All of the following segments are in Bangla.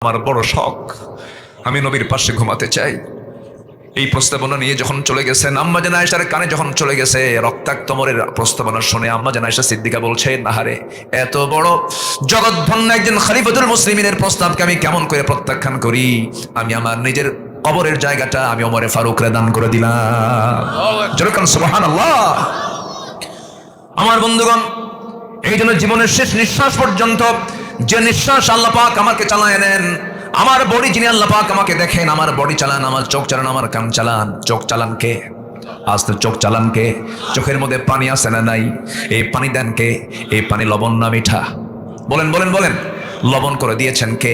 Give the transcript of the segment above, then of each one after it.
আমার বড় শখ, আমি নবীর পাশে ঘুমাতে চাই। এই প্রস্তাবনা নিয়ে যখন চলে গেছেন, আম্মা জান আয়েশার কানে যখন চলে গেছে, রক্তাক্ত মোরের প্রস্তাবনা শুনে আম্মা জান আয়েশা সিদ্দিকা বলছেন, আহারে, এত বড় জগৎধন্য একজন খলিফাতুল মুসলিমিনের প্রস্তাবকে আমি কেমন করে প্রত্যাখ্যান করি? আমি আমার নিজের কবরের জায়গাটা আমি ওমরে ফারুকরে দান করে দিলাম। যেরকম সুবহানাল্লাহ। আমার বন্ধুগণ, এই জন্য জীবনের শেষ নিঃশ্বাস পর্যন্ত যে নিঃশ্বাস আল্লাহ পাক আমাকে চালায় নেন, আমার বডি যিনি আল্লাহ পাক আমাকে দেখেন, আমার বডি চালান, আমার চোখ চালান, আমার কান চালান। চোখ চালান কে? আজ তো চোখ চালান কে? চোখের মধ্যে পানি আছে না নাই? এই পানি দেন কে? এই পানি লবণ না মিঠা? বলেন বলেন বলেন। লবণ করে দিয়েছেন কে?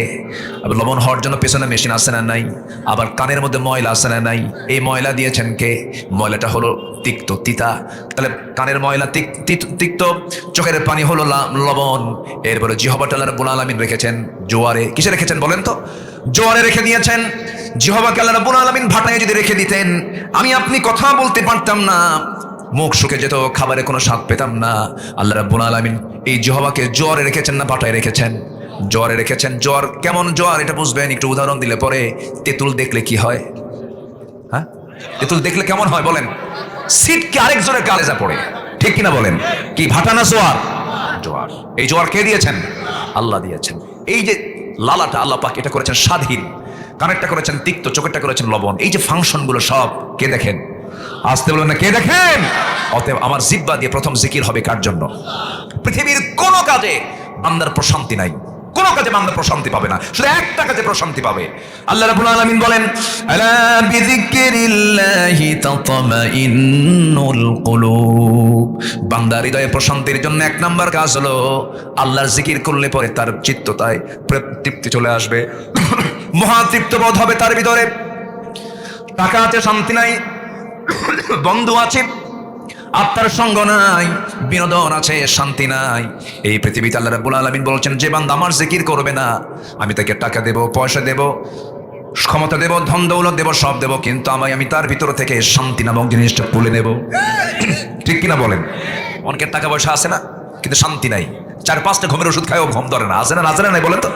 আবার লবণ হওয়ার জন্য পেছনে মেশিন আছে না নাই? আবার কানের মধ্যে ময়লা আছে না নাই? এই ময়লা দিয়েছেন কে? ময়লাটা হলো তিক্ত, তিতা। তাহলে কানের ময়লা তিক্ত, চোখের পানি হলো লবণ। এরপরে জিহ্বাটা আল্লাহ রাব্বুল আলামিন রেখেছেন জোয়ারে। কিসে রেখেছেন বলেন তো? জোয়ারে রেখে দিয়েছেন। জিহ্বাকে আল্লাহ রাব্বুল আলামিন ভাটায় যদি রেখে দিতেন, আমি আপনি কথা বলতে পারতাম না, মুখ শুকে যেত, খাবারে কোনো স্বাদ পেতাম না। আল্লাহ রাব্বুল আলামিন এই জিহ্বাকে জোয়ারে রেখেছেন না ভাটায় রেখেছেন? জোয়ারে রেখেছেন। জোয়ার কেমন জোয়ার এটা বুঝবেন, একটু উদাহরণ দিলে পরে। তেঁতুল দেখলে কি হয়? হ্যাঁ, তেঁতুল দেখলে কেমন হয় বলেন? সিটকে আরেকজনের কালেজা পড়ে, ঠিক কিনা বলেন? কি ভাটা না জোয়ার? জোয়ার। এই জোয়ার কে দিয়েছেন? আল্লাহ দিয়েছেন। এই যে লালাটা আল্লাহ পাক এটা করেছেন স্বাধীন, কানেরটা করেছেন তিক্ত, চোখেরটা করেছেন লবণ। এই যে ফাংশনগুলো সব কে দেখেন? আসতে বলেন না, কে দেখেন? অতএব আমার জিহ্বা দিয়ে প্রথম জিকির হবে কার জন্য? পৃথিবীর কোনো কাজে বান্দার প্রশান্তি নাই, কোনো কাজে বান্দা প্রশান্তি পাবে না, শুধু একটা কাজে প্রশান্তি পাবে। আল্লাহ রাব্বুল আলামিন বলেন, আলা বিযিকরিল্লাহি তাতমাইন্নুল কুলুব। বান্দার হৃদয়ে প্রশান্তির জন্য এক নাম্বার কাজ হলো আল্লাহর জিকির করলে পরে তার চিত্ততায় তৃপ্তি চলে আসবে, মহাতৃপ্ত বোধ হবে তার ভিতরে। টাকা আছে শান্তি নাই, বন্ধু আছে আত্মার সঙ্গ নাই, বিনোদন আছে শান্তি নাই। এই পৃথিবীতে আল্লাহ রাব্বুল আলামিন বলছেন, যে বান্দা আমার জিকির করবে না, আমি তাকে টাকা দেব, পয়সা দেব, ক্ষমতা দেব, ধন দৌলত দেব, সব দেব, কিন্তু আমি তার ভিতর থেকে শান্তি নামক জিনিসটা তুলে নেব। ঠিক কিনা বলেন? অনেকের টাকা পয়সা আছে না, কিন্তু শান্তি নাই। 4-5টা ঘুমের ওষুধ খায়ও ঘুম ধরে না। আছে না? আছে না? নাই বলেন তো?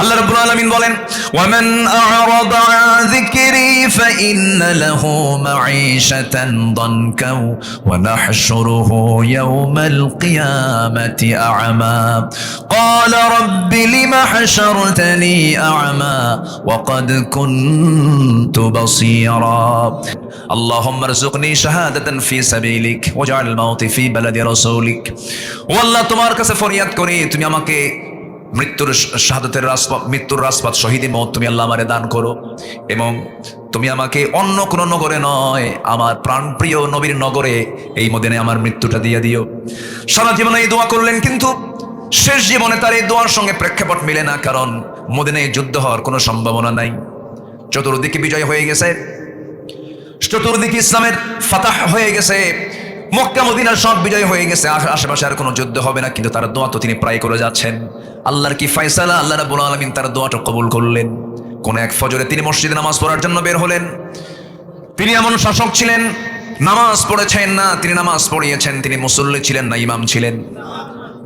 আল্লাহ রাব্বুল আলামিন বলেন, ওয়ামান আ'রাদা আন যিকরি ফাইন্না লাহু মাঈশাতান দানকা ওয়া নাহশুরুহু ইয়াওমাল কিয়ামাতি আ'মা ক্বালা রাব্বি লিমা হাশারতানি আ'মা ওয়া ক্বাদ কুনতু বাসীরা আল্লাহুম্মা রযুকনি শাহাদাতান ফি সাবিলিক ওয়াজআল মাউতি ফি বালাদি রাসূলিক। ও আল্লাহ, তোমার কাছে ফরিয়াদ করি, তুমি আমাকে মৃত্যুর রাসপাত শহীদি মওত তুমি আল্লাহ আমারে দান করো, এবং তুমি আমাকে অন্য কোনো নগরে নয়, আমার প্রাণপ্রিয় নবীর নগরে এই মদিনায় আমার মৃত্যুটা দিয়ে দিও। সারা জীবনে এই দোয়া করলেন, কিন্তু শেষ জীবনে তার এই দোয়ার সঙ্গে প্রেক্ষাপট মিলে না, কারণ মদিনায় যুদ্ধ হওয়ার কোনো সম্ভাবনা নাই। চতুর্দিকে বিজয় হয়ে গেছে, চতুর্দিকে ইসলামের ফাতাহ হয়ে গেছে, মক্কা মদিনার সব বিজয় হয়ে গেছে, আশেপাশে আর কোনো যুদ্ধ হবে না। কিন্তু তার দোয়া তো তিনি প্রায় করে যাচ্ছেন। আল্লাহর কি ফয়সালা, আল্লাহ রাব্বুল আলামিন তার দোয়াটা কবুল করলেন। কোন এক ফজরে তিনি মসজিদে নামাজ পড়ার জন্য বের হলেন। তিনি এমন শাসক ছিলেন, নামাজ পড়েছেন না, তিনি নামাজ পড়িয়েছেন। তিনি মুসল্লি ছিলেন না ইমাম ছিলেন?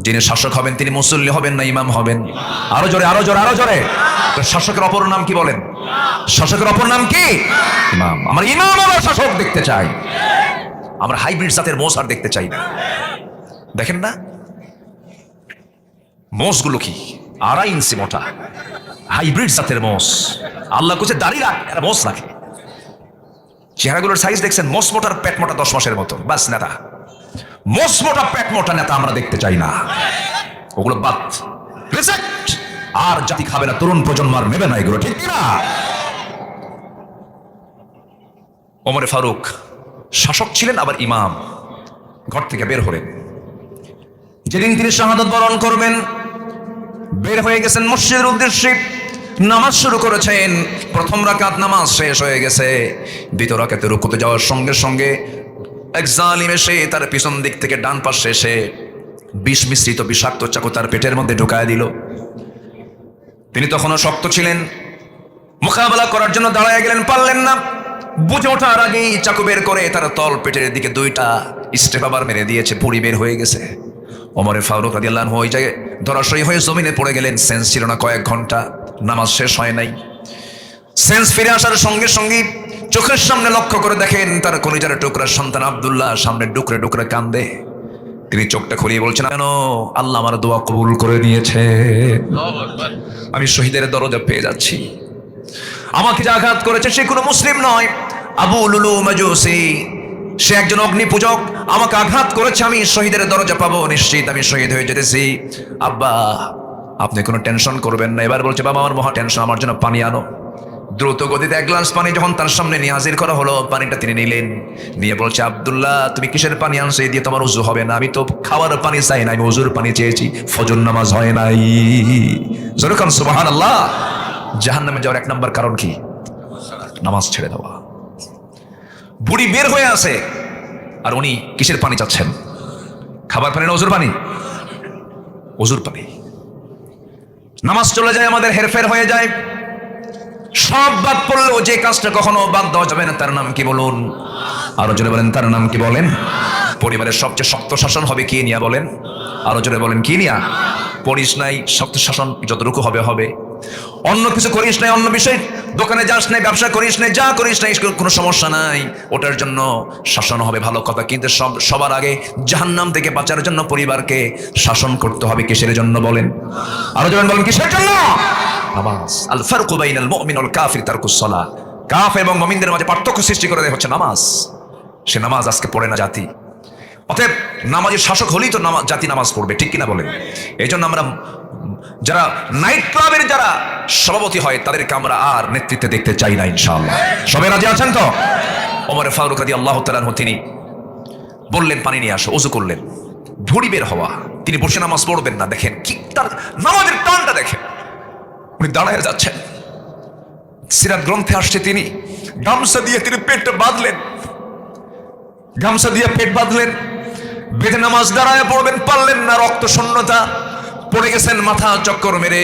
যিনি শাসক হবেন তিনি মুসল্লি হবেন না ইমাম হবেন? আরো জোরে, আরো জোরে, আরো জোরে। শাসকের অপর নাম কি বলেন? শাসকের অপর নাম কি? ইমাম। আমার ইমাম আমার শাসক দেখতে চাই, আমরা হাইব্রিড জাতের মোষ আর দেখতে চাই না। দেখেন না মোষগুলো কি 2.5 ইঞ্চি মোটা, হাইব্রিড জাতের মোষ। আল্লাহ কোছে দাড়ি রাখ, এরা মোষ রাখে। চেহারাগুলোর সাইজ দেখছেন? মোষ মোটার পেট মোটা 10 মাসের মতো। বাস নেতা, মোষ মোটা পেট মোটা নেতা আমরা দেখতে চাই না। ওগুলো বাদ, রিজেক্ট। আর জাতি খাবে না, তরুণ প্রজন্ম আর নেবে না এগুলো, ঠিক না? ওমরে ফারুক শাসক ছিলেন, আবার ইমাম। ঘর থেকে বের হলেন, যেদিন তিনি শাহাদাত বরণ করবেন, বের হয়ে গেছেন মসজিদের উদ্দেশ্যে, নামাজ শুরু করেছেন। প্রথম রাকাত নামাজ শেষ হয়ে গেছে, দ্বিতীয় রাকাতে রুকুতে যাওয়ার সঙ্গে সঙ্গে এক জালিম এসে তার পিছন দিক থেকে ডান পাশে এসে বিষ মিশ্রিত বিষাক্ত চাকু তার পেটের মধ্যে ঢুকায় দিল। তিনি তখনও শক্ত ছিলেন, মোকাবেলা করার জন্য দাঁড়ায় গেলেন, পারলেন না। বুঝে ওঠার আগেই চাকু বের করে তার তল পেটের দিকে 2টা স্টেপ আবার মেরে দিয়েছে, পুরি বের হয়ে গেছে। ওমরে ফারুক রাদিয়াল্লাহু আনহু ওই জায়গায় ধরাশয়ী হয়ে জমিনে পড়ে গেলেন, সেন্স ছিল না কয়েক ঘন্টা। নামাজ শেষ হয় নাই। সেন্স ফিরে আসার সঙ্গে সঙ্গে চোখের সামনে লক্ষ্য করে দেখেন তার কলিজার টুকরা সন্তান আব্দুল্লাহ সামনে ডুকরে ডুকরে কান্দে। তিনি চোখটা খুলিয়ে বলছেন, কেন? আল্লাহ আমার দোয়া কবুল করে নিয়েছে, আমি শহীদের দরজা পেয়ে যাচ্ছি। আমাকে যে আঘাত করেছে সে কোনো মুসলিম নয়, আবু লুলু মাজুসি, সে একজন অগ্নি পূজক। আমাকে আঘাত করেছে, আমি শহীদের দরজা পাবো, নিশ্চিত আমি শহীদ হয়ে যেতেছি। আব্বা আপনি কোনো টেনশন করবেন না। এবার বলছে, বাবা আমার মহা টেনশন, আমার জন্য পানি আনো। দ্রুত গতিতে এক গ্লাস পানি যখন তার সামনে নিয়ে হাজির করা হলো, পানিটা তিনি নিলেন, নিয়ে বলছে, আব্দুল্লাহ তুমি কিসের পানি আনছো? এই দিয়ে তোমার উজু হবে না। আমি তো খাওয়ার পানি চাই না, আমি উজুর পানি চেয়েছি, ফজর নামাজ হয় নাই। যেরকম সুবহানাল্লাহ। জাহান্নামে যাওয়ার 1 নম্বর কারণ কি? নামাজ ছেড়ে দেওয়া। বুড়ি বের হয়ে আসে, আর উনি কিসের পানি চাচ্ছেন? খাবার পানি না উজুর পানি? উজুর পানি। নামাজ চলে যায়, আমাদের হেরফের হয়ে যায়। সব বাদ পড়লেও যে কাজটা কখনো বাদ দেওয়া যাবে না, তার নাম কি বলুন? আরো জোরে বলেন, তার নাম কি বলেন? পরিবারের সবচেয়ে শক্ত শাসন হবে কি নিয়া বলেন? আরো জোরে বলেন, কি নিয়া? পড়িস নাই, শক্ত শাসন যতটুকু হবে হবে। অন্য কিছু করিস নাই, অন্য বিষয় দোকানে যাস নাই, ব্যবসা করিস নাই, যা করিস নাই কোনো সমস্যা নাই, ওটার জন্য শাসন হবে, ভালো কথা। কিন্তু সবার আগে জাহান্নাম থেকে বাঁচার জন্য পরিবারকে শাসন করতে হবে। কিসের জন্য বলেন? আরো জোরে বলেন, কিসের জন্য? নামাজ। আল ফারকু বাইনাল মুমিন ওয়াল কাফির তারকুস সালাহ। কাফের এবং মুমিনদের মাঝে পার্থক্য সৃষ্টি করে দেয় হচ্ছে নামাজ। সে নামাজ আজকে পড়ে না জাতি। অতএব নামাজের শাসক হলেই তো জাতি নামাজ পড়বে, ঠিক কিনা বলেন? এই জন্য আমরা যারা নাইট ক্লাবের যারা সভাপতি হয় তাদেরকে আমরা আর নেতৃত্বে দেখতে চাই না, ইনশাআল্লাহ। সবাই রাজি আছেন তো? ওমর ফারুক রাদিয়াল্লাহু তাআলা আনহু তিনি বললেন, পানি নিয়ে আসো। ওযু করলেন, ভুঁড়ি বের হওয়া। তিনি বসে নামাজ পড়বেন না, দেখেন কি তার নামাজের টানটা দেখেন। উনি দাঁড়ায় যাচ্ছেন, সিরাত গ্রন্থে আসছে তিনি গামছা দিয়ে তিনি পেটটা বাঁধলেন, গামছা দিয়ে পেট বাঁধলেন, বেঁধে নামাজ দাঁড়ায় পড়বেন, পারলেন না, রক্ত শূন্যতা, পড়ে গেছেন, মাথা চক্কর মেরে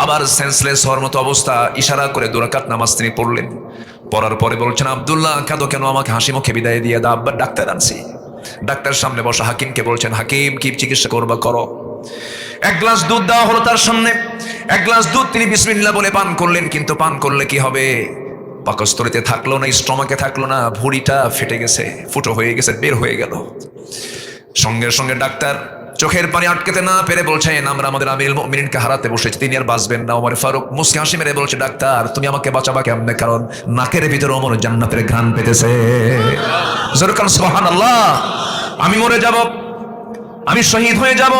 আবার সেন্সলেস হওয়ার মতো অবস্থা। ইশারা করে 2 রাকাত নামাজ তিনি পড়লেন। পড়ার পরে বলছেন, আব্দুল্লাহ কাঁদো কেন? আমাকে হাসি মুখে বিদায় দিয়ে দাও। আব্বা ডাক্তার আনছি। ডাক্তার সামনে বসা হাকিমকে বলছেন, হাকিম কি চিকিৎসা করবা করো। 1 গ্লাস দুধ দেওয়া হলো তার সামনে। 1 গ্লাস দুধ তিনি বিসমিল্লাহ বলে পান করলেন। কিন্তু পান করলে কি হবে? পাকস্থলীতে থাকলো না, স্টমাকে থাকলো না, ভুঁড়িটা ফেটে গেছে, ফুটো হয়ে গেছে, বের হয়ে গেল। সঙ্গে সঙ্গে ডাক্তার চোখের পানি আটকাতে না পেরে বলছেন, আমরা আমাদের আমিরুল মুমিনিনকে হারাতে বসেছি, তিনি আর বাঁচবেন না। ওমর ফারুক মুস্কি হাসি মেরে বলছে, ডাক্তার তুমি আমাকে বাঁচাবা কেমনে? কারণ নাকের ভিতরে ওমর জান্নাতের ঘ্রাণ পেতেছে। যেরকম সুবহানাল্লাহ। আমি মরে যাব, আমি শহীদ হয়ে যাব,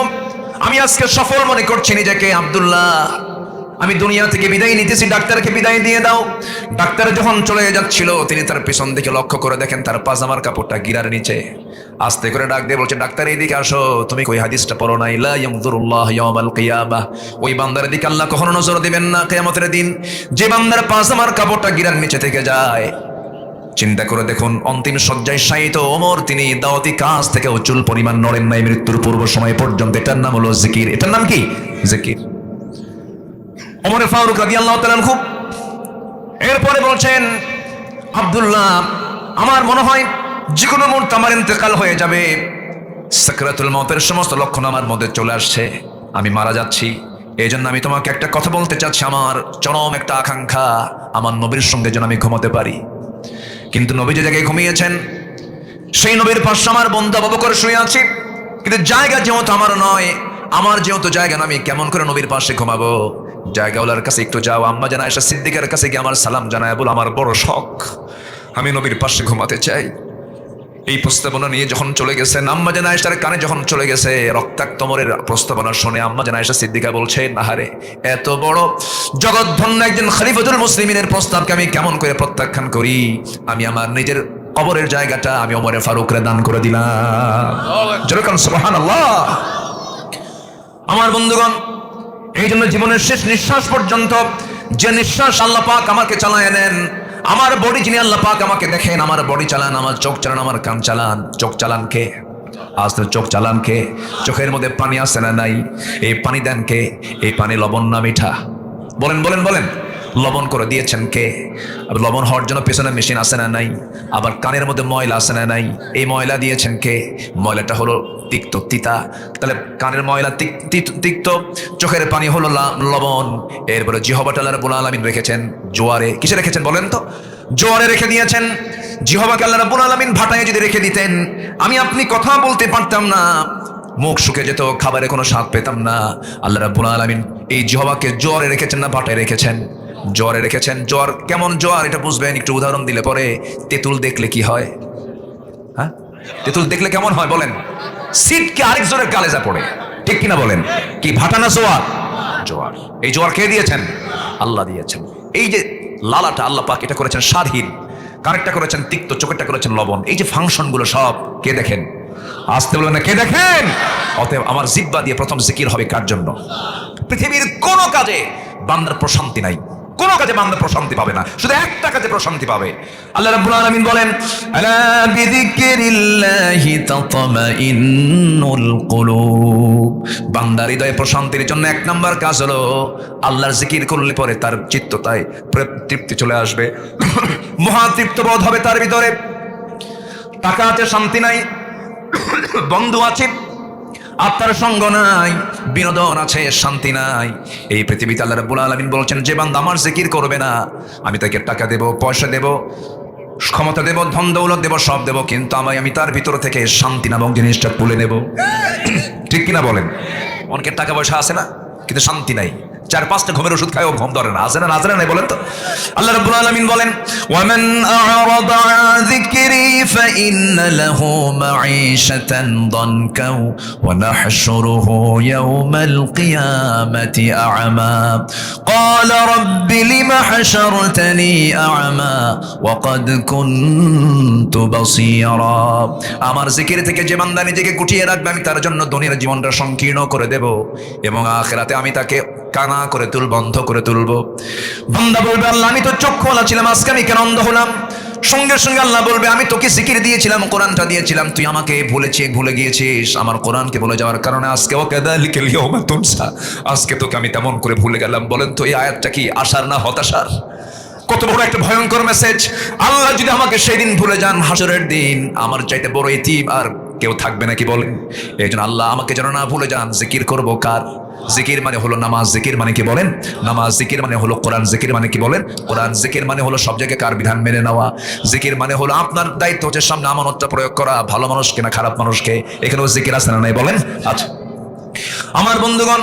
আমি আজকে সফল মনে করছি নিজেকে। আব্দুল্লাহ আমি দুনিয়া থেকে বিদায় নিতেছি, ডাক্তারকে বিদায় দিয়ে দাও। ডাক্তার যখন চলে যাচ্ছিল তিনি তার পিছন দিকে লক্ষ্য করে দেখেন তার পাজামার কাপড়টা গিরার নিচে। আস্তে করে ডাক দিয়ে বলছে, ডাক্তার এইদিকে আসো, তুমি কই হাদিসটা পড়ো নাই? লা ইয়ানজুরুল্লাহু ইয়াওমাল কিয়ামাহ, ওই বান্দার দিকে আল্লাহ কখনো নজর দিবেন না কিয়ামতের দিন যে বান্দার পাজামার কাপড়টা গিরার নিচে থেকে যায়। চিন্তা করে দেখুন, অন্তিম শয্যায় শায়িত ওমর তিনি দাওয়াতি কাজ থেকে চুল পরিমাণ নড়েন নাই মৃত্যুর পূর্ব সময় পর্যন্ত। এটার নাম হলো জিকির। এটার নাম কি? জিকির। ওমর ফারুক রাদিয়াল্লাহু তাআলা আনহু এরপরে বলছেন, আব্দুল্লাহ আমার মনে হয় যে কোনো মুহূর্তে আমার ইন্তেকাল হয়ে যাবে, সাকরাতুল মউতের সমস্ত লক্ষণ আমার মধ্যে চলে আসছে, আমি মারা যাচ্ছি। এই জন্য আমি তোমাকে একটা কথা বলতে চাচ্ছি, আমার চরম একটা আকাঙ্ক্ষা, আমার নবীর সঙ্গে যেন আমি ঘুমাতে পারি। কিন্তু নবী যে জায়গায় ঘুমিয়েছেন সেই নবীর পাশে আমার বন্ধু আবু বকর শুয়ে আছি, কিন্তু জায়গা যেহেতু আমার নয়, আমার যেহেতু জায়গা না, আমি কেমন করে নবীর পাশে ঘুমাবো? জায়গাওয়ালার কাছে একটু যাও, আম্মা জান আয়েশা সিদ্দিকার কাছে গিয়ে আমার সালাম জানায় বল, আমার বড় শখ, আমি নবীর পাশে ঘুমাতে চাই। এই প্রস্তাবনা নিয়ে যখন চলে গেছেন, আম্মা জান আয়েশার কানে যখন চলে গেছে, রক্তাক্ত ওমরের প্রস্তাবনা শুনে আম্মা জান আয়েশা সিদ্দিকা বলছে, নাহারে এত বড় জগৎধন্য একজন খলিফাতুল মুসলিমিনের প্রস্তাবকে আমি কেমন করে প্রত্যাখ্যান করি? আমি আমার নিজের কবরের জায়গাটা আমি ওমরে ফারুকরে দান করে দিলাম। যেরকম সুবহানাল্লাহ। আমার বন্ধুগণ, এই জন্য জীবনের শেষ নিঃশ্বাস পর্যন্ত যে নিঃশ্বাস আল্লাহ পাক আমাকে চালায় নেন, আমার বডি যিনি আল্লাহ পাক আমাকে দেখেন, আমার বডি চালান, আমার চোখ চালান, আমার কান চালান। চোখ চালান কে? আস্তে চোখ চালান কে? চোখের মধ্যে পানি আসে না নাই? এই পানি দেন কে? এই পানি লবণ না মিঠা? বলেন বলেন বলেন। লবণ করে দিয়েছেন কে? আর লবণ হওয়ার জন্য পেছনে মেশিন আছে না নাই? আবার কানের মধ্যে ময়লা আছে না নাই? এই ময়লা দিয়েছেন কে? ময়লাটা হলো তিক্ত, তিতা। তাহলে কানের ময়লা তিক্ত, চোখের পানি হলো লবণ। এরপরে জিহ্বাটা আল্লাহ রাব্বুল আলামিন রেখেছেন জোয়ারে। কিসে রেখেছেন বলেন তো? জোয়ারে রেখে দিয়েছেন। জিহ্বাকে আল্লাহ রাব্বুল আলামিন ভাটায় যদি রেখে দিতেন, আমি আপনি কথা বলতে পারতাম না, মুখ শুকে যেত, খাবারে কোনো স্বাদ পেতাম না। আল্লাহ রাব্বুল আলামিন এই জিহ্বাকে জোয়ারে রেখেছেন না ভাটায় রেখেছেন? জোয়ারে রেখেছেন। জোয়ার কেমন জোয়ার এটা বুঝবেন, একটু উদাহরণ দিলে পরে। তেঁতুল দেখলে কি হয়? হ্যাঁ, তেঁতুল দেখলে কেমন হয় বলেন? সিটকে আরেকজনের কালেজা পড়ে, ঠিক কিনা বলেন? কি ভাটা না জোয়ার? জোয়ার। এই জোয়ার কে দিয়েছেন? আল্লাহ দিয়েছেন। এই যে লালাটা আল্লাহ পাক এটা করেছেন স্বাদহীন, কানেরটা করেছেন তিক্ত, চোখেরটা করেছেন লবণ। এই যে ফাংশনগুলো সব কে দেখেন? আসতে বলবেন না কে দেখেন? অতএব আমার জিহ্বা দিয়ে প্রথম জিকির হবে কার জন্য? পৃথিবীর কোন কাজে বান্দার প্রশান্তি নাই, কোন কাজে বান্দা প্রশান্তি পাবে না, শুধু একটা কাজে প্রশান্তি পাবে। আল্লাহ রাব্বুল আলামিন বলেন, আলা বিযিকরিল্লাহি তাতমাইন্নুল কুলুব। বান্দার হৃদয়ে প্রশান্তির জন্য এক নাম্বার কাজ হলো আল্লাহর জিকির করলে পরে তার চিত্ততায় তৃপ্তি চলে আসবে, মহা তৃপ্ত বোধ হবে তার ভিতরে। টাকা আছে শান্তি নাই, বন্ধু আছে আত্মার সঙ্গ নাই, বিনোদন আছে শান্তি নাই। এই পৃথিবীতে আল্লাহ রাব্বুল আলামিন বলছেন, যে বান্দা আমার জিকির করবে না, আমি তাকে টাকা দেব, পয়সা দেব, ক্ষমতা দেব, ধন দৌলত দেব, সব দেব, কিন্তু আমি তার ভিতর থেকে শান্তি নামক জিনিসটা তুলে নেব। ঠিক কিনা বলেন? অনেকের টাকা পয়সা আছে না, কিন্তু শান্তি নাই। 4-5টা ঘুমের ওষুধ খায়ও ঘুম ধরে না। আছে না? আছে না? নাই বলেন তো? আল্লাহ রাব্বুল আলামিন বলেন, ওয়ামান আ'রাদা আন যিকরি ফাইন্না লাহু মাঈশাতান দানকা ওয়া নাহশুরুহু ইয়াওমাল কিয়ামাতি আ'মা ক্বালা রাব্বি লিমা হাশারতানি আ'মা ওয়া ক্বাদ কুনতু বাসীরা। আমার জিকির থেকে যে বান্দা নিজেকে গুটিয়ে রাখবে, আমি তার জন্য দুনিয়ার জীবনটা সংকীর্ণ করে দেব এবং আখিরাতে আমি তাকে কানা করে তুলব, বন্ধ করে তুলব। বান্দা বলবে, আল্লাহ আমি তো চক্ষুওয়ালা ছিলাম, আজকে আমি কেন অন্ধ হলাম? সঙ্গে সঙ্গে আল্লাহ বলবে, আমি তোকে জিকির দিয়েছিলাম, কোরআনটা দিয়েছিলাম, তুই আমাকে ভুলে গিয়েছিস। আমার কোরআনকে ভুলে যাওয়ার কারণে আজকে ওয়াকাযালিকাল ইয়াওমা তুনসা, আজকে তোকে আমি তেমন করে ভুলে গেলাম। বলেন তো এই আয়াতটা কি আশার না হতাশার? কত বড় একটা ভয়ঙ্কর মেসেজ! আল্লাহ যদি আমাকে সেই দিন ভুলে যান, হাসরের দিন, আমার চাইতে বড় ইতিম আর কেউ থাকবে নাকি বলেন? এই জন্য আল্লাহ আমাকে যেন না ভুলে যান। জিকির করবো কার? জিকির মানে হলো নামাজ। জিকির মানে কি বলেন? নামাজ। জিকির মানে হলো কোরআন। জিকির মানে কি বলেন? কোরআন। জিকির মানে হলো সব জায়গায় কার বিধান মেনে নেওয়া। জিকির মানে হলো আপনার দায়িত্ব হচ্ছে সামনে আমানতটা প্রয়োগ করা, ভালো মানুষকে না খারাপ মানুষকে। এখানেও জিকির আছে না নাই বলেন? আচ্ছা আমার বন্ধুগণ,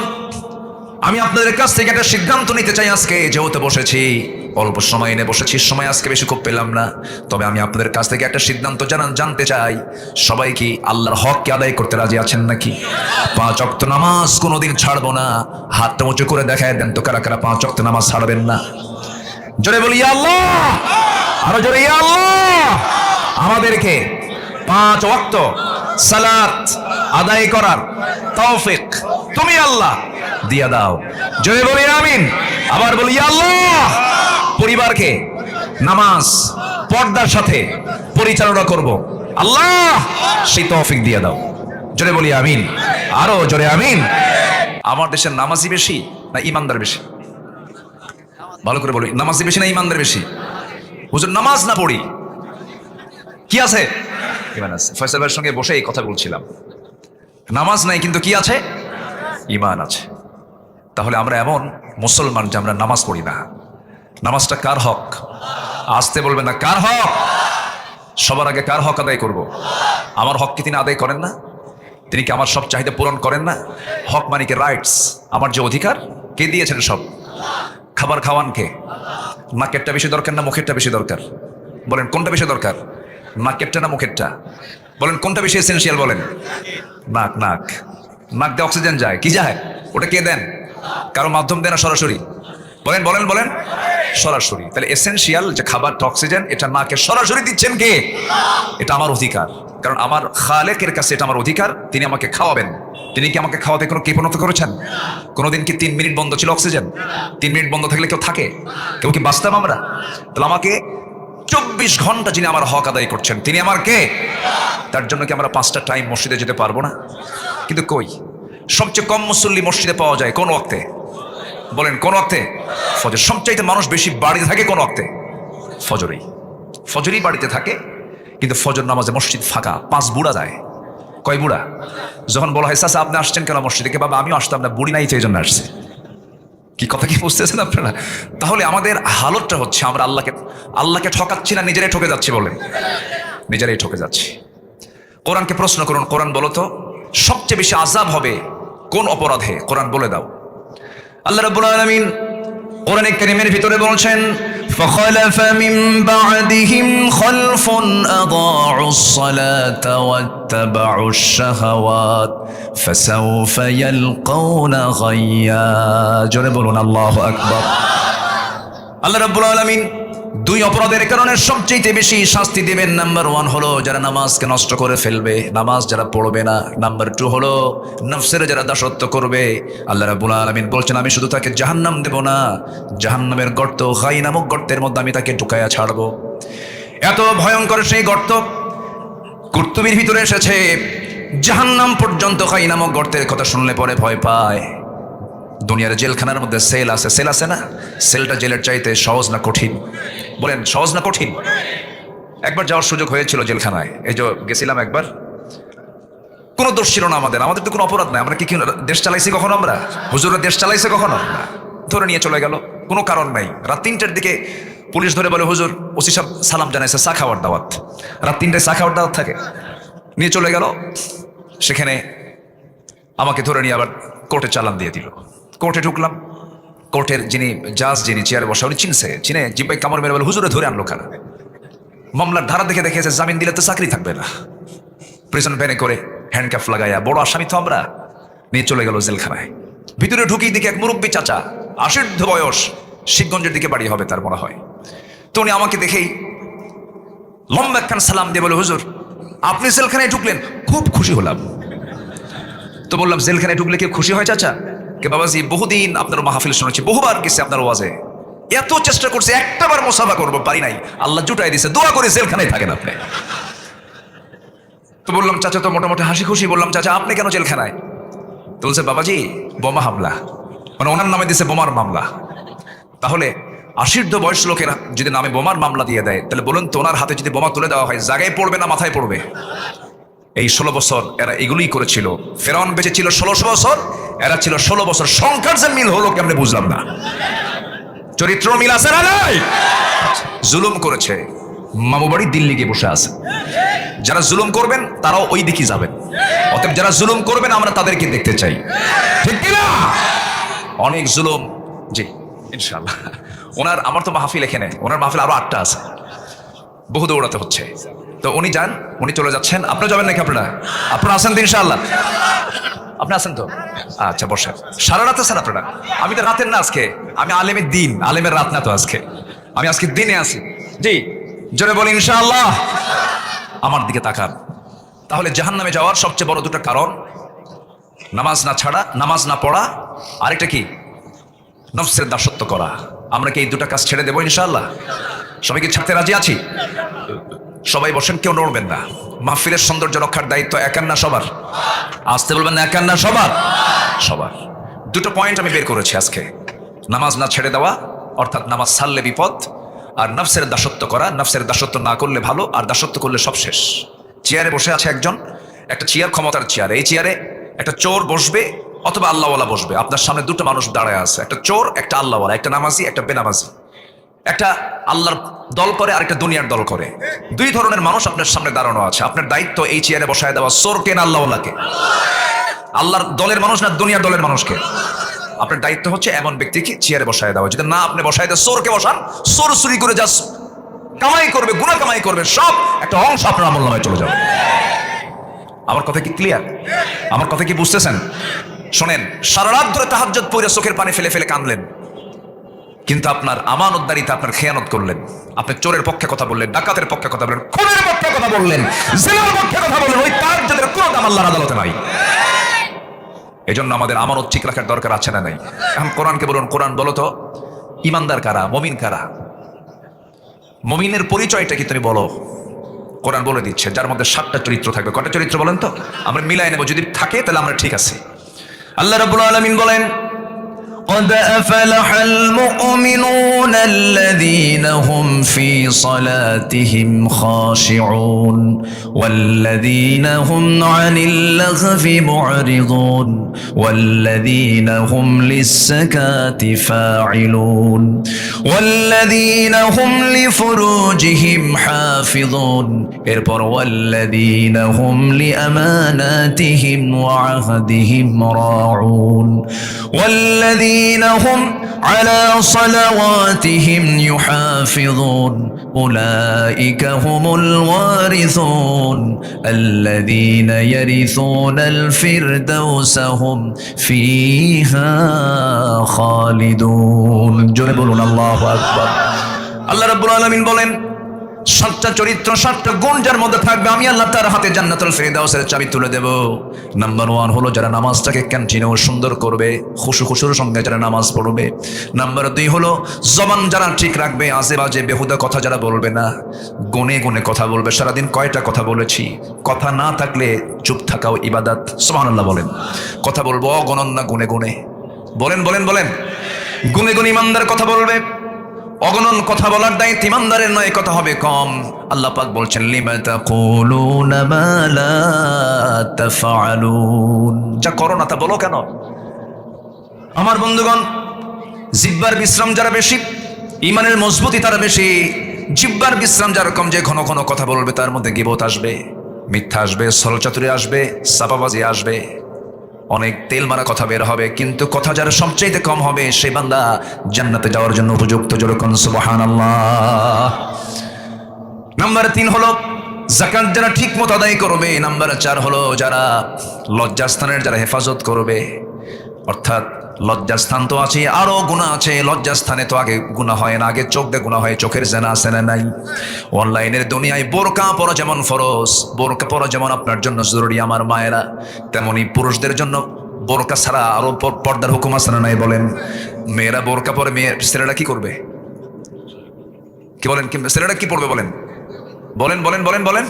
আমি আপনাদের কাছ থেকে একটা সিদ্ধান্ত নিতে চাই আজকে। যেহেতু বসেছি, অল্প সময় এনে বসেছি, সময় আজকে বেশি খুব পেলাম না, তবে আমি আপনাদের কাছ থেকে একটা সিদ্ধান্ত জানতে চাই। সবাই কি আল্লাহর হককে আদায় করতে রাজি আছেন নাকি? 5 ওয়াক্ত নামাজ কোনোদিন ছাড়বো না। হাতটা উঁচু করে দেখায় দেন তো কারা কারা 5 ওয়াক্ত নামাজ ছাড়বেন না। জোরে বলি ইয়া আল্লাহ, আরো জোরে ইয়া আল্লাহ। আমাদেরকে 5 ওয়াক্ত সালাত আদায় করার তৌফিক তুমি আল্লাহ দিয়া দাও। জোরে বলি আমিন। আবার বলি ইয়া আল্লাহ। পরিবারকে নামাজ পর্দার সাথে পরিচালনা করব, আল্লাহ সেই তৌফিক দিয়া দাও। জোরে বলি আমিন। আরো জোরে আমিন। আমার দেশের নামাজি বেশি না ইমানদার বেশি? ভালো করে বলি, নামাজি বেশি না ইমানদার বেশি? হুজুর নামাজ না পড়ি কি আছে? ইমান আছে। ফয়সাল ভাইয়ের সঙ্গে বসে এই কথা বলছিলাম, নামাজ নাই কিন্তু কি আছে? ইমান আছে। তাহলে আমরা এমন মুসলমান যে আমরা নামাজ পড়ি না। নামাজটা কার হক? আসতে বলবেন না, কার হক? সবার আগে কার হক আদায় করব? আমার হক কি তিনি আদায় করেন না? তিনি কি আমার সব চাহিদা পূরণ করেন না? হক মানে কি রাইটস, আমার যে অধিকার, কে দিয়েছেন সব? খাবার খাওয়ান কে? নাকেরটা বেশি দরকার না মুখেরটা বেশি দরকার? বলেন কোনটা বেশি দরকার? নাকেরটা না মুখেরটা? বলেন কোনটা বেশি এসেনশিয়াল? বলেন নাক। নাক নাক দিয়ে অক্সিজেন যায়, কি যায়? ওটা কে দেন? কারো মাধ্যম দেন না সরাসরি? বলেন বলেন বলেন সরাসরি। তাহলে এসেনশিয়াল যে খাবারটা অক্সিজেন, এটা নাকে সরাসরি দিচ্ছেন কে? এটা আমার অধিকার, কারণ আমার খালেকের কাছে এটা আমার অধিকার, তিনি আমাকে খাওয়াবেন। তিনি কি আমাকে খাওয়াতে কোনো কৃপণতা করেছেন? কোনোদিন কি 3 মিনিট বন্ধ ছিল অক্সিজেন? 3 মিনিট বন্ধ থাকলে কেউ থাকে? কেউ কি বাঁচতাম আমরা? তাহলে আমাকে 24 ঘন্টা যিনি আমার হক আদায় করছেন, তিনি আমার কে? তার জন্য কি আমরা 5টা টাইম মসজিদে যেতে পারবো না? কিন্তু কই, সবচেয়ে কম মুসল্লি মসজিদে পাওয়া যায় কোন ওয়াক্তে? বলেন কোন ওয়াক্তে? ফজর। সবচাইতে মানুষ বেশি বাড়িতে থাকে কোন ওয়াক্তে? ফজরেই। ফজরই বাড়িতে থাকে, কিন্তু ফজর নামাজে মসজিদ ফাঁকা। 5 বুড়া যায়। কয় বুড়া? যখন বলা হয় চাচা আপনি আসছেন কেন মসজিদে? কে বাবা আমিও আসতাম না, বুড়ি নাই তো এই জন্য আসছে। কি কথা কি বুঝতেছেন আপনারা? তাহলে আমাদের হালতটা হচ্ছে আমরা আল্লাহকে ঠকাচ্ছি না নিজেরাই ঠকে যাচ্ছি? বলেন, নিজেরাই ঠকে যাচ্ছি। কোরআনকে প্রশ্ন করুন, কোরআন বলো তো সবচেয়ে বেশি আযাব হবে কোন অপরাধে? কোরআন বলে দাও। আল্লাহ রাব্বুল আলামিন কোরআনে কারীমের ভিতরে বলছেন, فخلف من بعدهم خلف أضاعوا الصلاة واتبعوا الشهوات فسوف يلقون غيا। জোরে বলুন আল্লাহু আকবার। আল্লাহ রাব্বুল আলামিন 2 অপরাধের কারণে সবচেয়ে বেশি শাস্তি দিবেন। নাম্বার 1 হলো যারা নামাজকে নষ্ট করে ফেলবে, নামাজ যারা পড়বে না। নাম্বার 2 হলো নফসের যারা দাসত্ব করবে। আল্লাহ রাব্বুল আলামিন বলছেন আমি শুধু তাকে জাহান্নাম দেব না, জাহান্নামের গর্ত গাই নামক গর্তের মধ্যে আমি তাকে ঢুকায়া ছাড়বো। এত ভয়ঙ্কর সেই গর্ত, কুরতুবীর ভিতরে এসেছে জাহান্নাম পর্যন্ত গাই নামক গর্তের কথা শুনলে পরে ভয় পায়। দুনিয়ার জেলখানার মধ্যে সেল আছে, সেল আছে না? সেলটা জেলের চাইতে সহজ না কঠিন? বলেন সহজ না কঠিন? একবার যাওয়ার সুযোগ হয়েছিল জেলখানায়, এই যে গেছিলাম একবার। কোনো দোষ ছিল না আমাদের, আমাদের তো কোনো অপরাধ নাই। আমরা কি দেশ চালাইছি কখনো? আমরা হুজুররা দেশ চালাইছে কখনো? ধরে নিয়ে চলে গেল, কোনো কারণ নাই। রাত 3টার দিকে পুলিশ ধরে বলে হুজুর ওসি সাহেব সালাম জানাইছে, চা খাওয়ার দাওয়াত। রাত 3টায় চা খাওয়ার দাওয়াত থাকে, নিয়ে চলে গেল। সেখানে আমাকে ধরে নিয়ে আবার কোর্টে চালান দিয়ে দিল। কোর্টে ঢুকলাম, কোর্টের যিনি জাজ, যিনি চেয়ারে বসা, উনি চিনে জিব্বাই কামড় মেরে বলে হুজুরে ধরে আনলো কেন? মামলার ধারা দেখে দেখেছে জামিন দিলে তো চাকরি থাকবে না। প্রিজন ভ্যানে করে হ্যান্ডকাফ লাগাইয়া, বড় আসামি তো আমরা, নিয়ে চলে গেল জেলখানায়। ভিতরে ঢুকেই দেখি এক মুরব্বী চাচা, 80 বয়স, শিবগঞ্জের দিকে বাড়ি হবে তার মনে হয়। তো উনি আমাকে দেখেই লম্বা একখান সালাম দিয়ে বলে হুজুর আপনি জেলখানায় ঢুকলেন, খুব খুশি হলাম। তো বললাম জেলখানায় ঢুকলে কি খুশি হয় চাচা? কে বাবাজি বহুদিন আপনার মাহফিল শুনেছি, বহুবার গেছি আপনার ওয়াজে, এত চেষ্টা করছি একটাবার মুসাফা করবো পারি নাই, আল্লাহ জুটাই দিছে, দোয়া করে জেলখানায় থাকেন আপনি। তো বললাম চাচা তো মোটামুটি হাসি খুশি। বললাম চাচা আপনি কেন জেলখানায়? তো বলছে বাবাজি বোমা হামলা, মানে ওনার নামে দিছে বোমার মামলা। তাহলে 80 বয়স লোকেরা যদি নামে বোমার মামলা দিয়ে দেয়, তাহলে বলুন তো ওনার হাতে যদি বোমা তুলে দেওয়া হয় জায়গায় পড়বে না মাথায় পড়বে? এই 16 বছর এরা এগুলোই করেছিল। ফেরাউন বেঁচে ছিল 1600 বছর, এরা ছিল 16 বছর। সংখ্যার যে মিল হলো কেমনে বুঝলাম না। চরিত্র মিল আছে না নাই? জুলুম করেছে, মামু বাড়ি দিল্লি গিয়ে বসে আছে। যারা জুলুম করবেন তারাও ওই দিকে যাবেন। অতএব যারা জুলুম করবেন আমরা তাদেরকে দেখতে চাই, ঠিক কিনা? অনেক জুলুম, জি ইনশাআল্লাহ। ওনার আমার তো মাহফিল এখানে, ওনার মাহফিল আরো 8টা আছে, বহু দৌড়াতে হচ্ছে। তো উনি যান, উনি চলে যাচ্ছেন। আপনারা যাবেন নাকি? আপনারা আছেন তো ইনশাআল্লাহ? আপনি আছেন তো? আচ্ছা বসেন। সারা রাত আছেন আপনারা? আমি তো রাতের না আজকে, আমি আলেমের দিন, আলেমের রাত না তো আজকে, আমি আজকে দিনে আছি। জি জোরে বলি ইনশাআল্লাহ। আমার দিকে তাকান। তাহলে জাহান্নামে যাওয়ার সবচেয়ে বড় 2টা কারণ, নামাজ না ছাড়া, নামাজ না পড়া, আরেকটা কি? নফসের দাসত্ব করা। আমরা কি এই 2টা কাজ ছেড়ে দেবো ইনশাআল্লাহ? সবাই কি ছাড়তে রাজি আছি? সবাই বসেন, কেউ নড়বেন না। মাহফিলের সৌন্দর্য রক্ষার দায়িত্ব একার না সবার? আসতে বলবেন না, একার না সবার? সবার। 2টো পয়েন্ট আমি বের করেছি আজকে। নামাজ না ছেড়ে দেওয়া, অর্থাৎ নামাজ ছাড়লে বিপদ, আর নফসের দাসত্ব করা। নফসের দাসত্ব না করলে ভালো, আর দাসত্ব করলে সব শেষ। চেয়ারে বসে আছে একজন, একটা চেয়ার ক্ষমতার চেয়ার। এই চেয়ারে একটা চোর বসবে অথবা আল্লাহওয়ালা বসবে। আপনার সামনে 2টো মানুষ দাঁড়ায় আছে, একটা চোর একটা আল্লাহওয়ালা, একটা নামাজি একটা বেনামাজি, একটা আল্লাহর দল করে আর একটা দুনিয়ার দল করে। 2 ধরনের মানুষ আপনার সামনে দাঁড়ানো আছে। আপনার দায়িত্ব এই চেয়ারে বসায় দেওয়া চোরকে না আল্লাহওয়ালাকে? আল্লাহর দলের মানুষ না দুনিয়ার দলের মানুষকে? আপনার দায়িত্ব হচ্ছে এমন ব্যক্তিকে চেয়ারে বসায় দেওয়া। যদি না আপনি বসায় দেন, চোরকে বসান, চোর চুরি করে যা কামাই করবে, গুনাহ কামাই করবে, সব একটা অংশ আপনার আমলনামায় চলে যাবে। আমার কথা কি ক্লিয়ার? আমার কথা কি বুঝতেছেন? শোনেন, সারা রাত ধরে তাহাজ্জুদ পড়ে চোখের পানি ফেলে ফেলে কাঁদলেন, কিন্তু আপনার আমানতদারিতে আপনার খেয়ানত করলেন। আপনি চোরের পক্ষে কথা বললেন, ডাকাতের পক্ষে কথা বললেন, খুনের পক্ষে কথা বললেন, জিনার পক্ষে কথা বললেন, ওই তাহাজ্জুদের কোনো দাম আল্লাহর আদালতে নাই। এজন্য আমাদের আমানত ঠিক রাখার দরকার আছে না নাই? এখন কোরআনকে বলুন, কোরআন বলো তো ইমানদার কারা, মুমিন কারা? মুমিনের পরিচয়টা কি তুমি বলো? কোরআন বলে দিচ্ছে, যার মধ্যে 7টা চরিত্র থাকবে। কয়টা চরিত্র বলেন তো? আমরা মিলাই নেব, যদি থাকে তাহলে আমরা ঠিক আছি। আল্লাহ রাব্বুল আলামিন বলেন قد أفلح المؤمنون الذين هم في صلاتهم خاشعون والذين هم عن اللغو معرضون والذين هم للزكاة فاعلون والذين هم لفروجهم حافظون والذين هم لأماناتهم وعهدهم راعون والذين هم على صلواتهم يحافظون أولئك هم الوارثون الذين يرثون الفردوس هم فيها خالدون جربون الله أكبر আল্লাহ রাব্বুল আলামিন বলেন 7টা চরিত্র 7টা গুণ যার মধ্যে থাকবে আমি আল্লাহ তার হাতে জান্নাতুল ফিরদাউসের চাবি তুলে দেব। নাম্বার 1 হলো যারা নামাজটাকে কন্টিনিউ সুন্দর করবে, খুশুর সঙ্গে যারা নামাজ পড়বে। নাম্বার 2 হলো জবান যারা ঠিক রাখবে, আজে বাজে বেহুদা কথা যারা বলবে না, গুনে গুনে কথা বলবে। সারাদিন কয়টা কথা বলেছি? কথা না থাকলে চুপ থাকাও ইবাদত। সুবহানাল্লাহ বলেন। কথা বলবো অগণন না গুনে গুনে? বলেন বলেন বলেন। গুনে গুনে ইমানদার কথা বলবে, অগণন কথা বলার দায়িত্ব ইমানদারের নয়, কথা হবে কম। আল্লাহ পাক বলছেন লিমা তাকুলুনা মা লা তাফআলুন, যা করো না তা বলো কেন? আমার বন্ধুগণ, জিহ্বার বিশ্রাম যারা বেশি, ঈমানের মজবুতি তারা বেশি। জিহ্বার বিশ্রাম যারা কম, যে ঘন ঘন কথা বলবে তার মধ্যে গীবত আসবে, মিথ্যা আসবে, ছলচাতুরি আসবে, সাপাবাজি আসবে, অনেক তেল মারা কথা বের হবে। কিন্তু কথা যারা সবচেয়ে কম হবে সেই বান্দা জান্নাতে যাওয়ার জন্য উপযুক্ত। যেরকম সুবহানাল্লাহ। নাম্বার 3 হলো যাকাত যারা ঠিক মতো আদায় করবে। নাম্বার 4 হলো যারা লজ্জাস্থানের যারা হেফাজত করবে। অর্থাৎ লজ্জাস্থান তো আছে, আরো গুনাহ আছে। লজ্জাস্থানে তো আগে গুনাহ হয় না, আগে চোখ দিয়ে গুনাহ হয়। চোখের জেনা আছে না নাই? অনলাইনের দুনিয়ায় বোরকা পরা যেমন ফরজ, বোরকা পরা যেমন আপনার জন্য জরুরি আমার মায়েরা, তেমনি পুরুষদের জন্য বোরকা ছাড়া আরো পর্দার হুকুম আছে না নাই? বলেন। মেয়েরা বোরকা পরে, ছেলেরা কি করবে? কি বলেন? ছেলেরা কি পড়বে? বলেন বলেন বলেন বলেন বলেন।